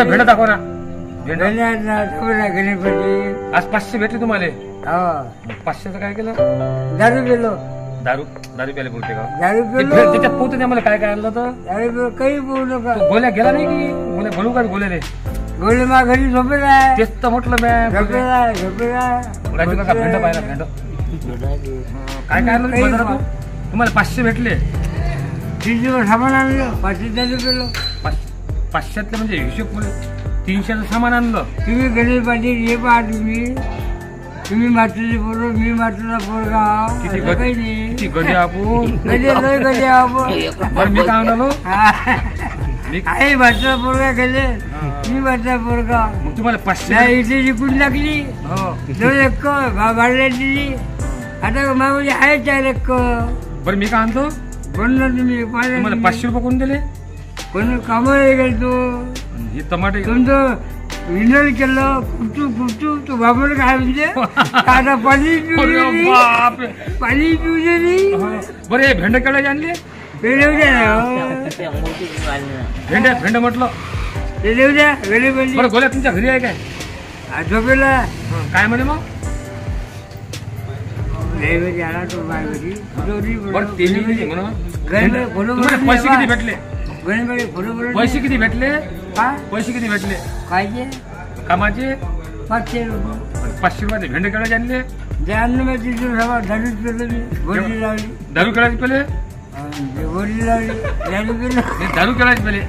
भेंड भेंड दाखवा ना. भेंड गणपती आज 500 भेटले तुम्हाला. हो 500चं काय केलं? दारू गेलो दारू दारू प्यायला बोलते का? दारू ते पिलो त्याच्यात पोहते नाही मला काय काय आणलं तर दारू पिलो काही बोलू नका गोल्या गेला नाही की गोल्या बोलू का गोल्या रे? गोळी मा घरी झोपेला आहे तेच तर म्हटलं मॅम. झोपेला आहे झोपेला राजू काका भेंड पाहिला भेंड काय काय आणलं तुम्ही बाजारातून? तुम्हाला 500 भेटले. 3 दिवस सामान आणलं 500 दारू पिलो 500तले म्हणजे हिशोब बोले 300चं सामान आणलं. तुम्ही गणेश पाटील हे पहा तुम्ही मातीचे पोरं मी मातीचा पोरगा किती असं काही नाही किती गजे आपण गजे लय गजे आपण बरं मी काय म्हणालो मी आई मातीचा पोरगा गेले मी मातीचा पोरगा मग तुम्हाला 500 नाही इथे जिंकून लागली हो 2 एकर भाड्याला दिली आता माझ्या आहे 4 एकर. बरं मी काय आणतो बोलला तुम्ही तुम्हाला 500 रुपये कोण दिले? कोणी कामाला गेलो हे टमाटे तुमचं विनर केलं कुटू तू बाबूला काय म्हणजे आता पाणी पिऊ अरे दे बापरे. पाणी पिऊ दे नाही बरं हे भेंड केळं आणले पेढे द्या भेंड म्हटलं पेढे द्या वेळे बरं गोल्या तुमच्या घरी आहे काय? झोपेला काय म्हणे मग? आला तो बायवरी बरं ते नाही म्हणा गणपती तुम्हाला पैसे किती भेटले? गणपती फोटो पैसे किती भेटले? काय पैसे किती भेटले पाहिजे कामाचे? 500 रुपये 500 रुपयाचे भेंड केळं आणले. जे अन्न मी तिथून सभा दारू पेलो मी गोडी लावली दारू केळाचे पेले गोडी लावली दारू पेलो दारू केळाचे पेले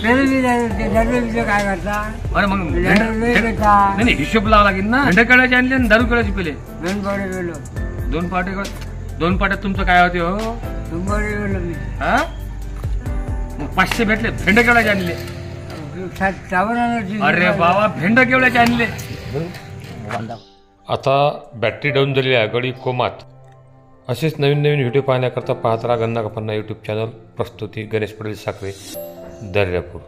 पेलो मी ते दारू पितो काय करता अरे मग दारू लय करता नाही हिशोब लावा लागेल ना. भेंड केळाचे आणले आणि दारू केळाचे पेले 2 पावडे पेलो 2 पाटे 2 पाट्यात तुमचं काय होते हो? 2 पावडे पेलो मी हा मग 500 भेटले भेंड केळाचे आणले. अरे बाबा भेंड केवढ्याचे आणले. आता बॅटरी डाऊन झालेली आहे गडी कोमात. असेच नवीन नवीन व्हिडिओ पाहण्याकरता पाहत राहा गन्ना गप्पांना यूट्यूब चॅनल. प्रस्तुती गणेश पाटील साखरे, दर्यापूर.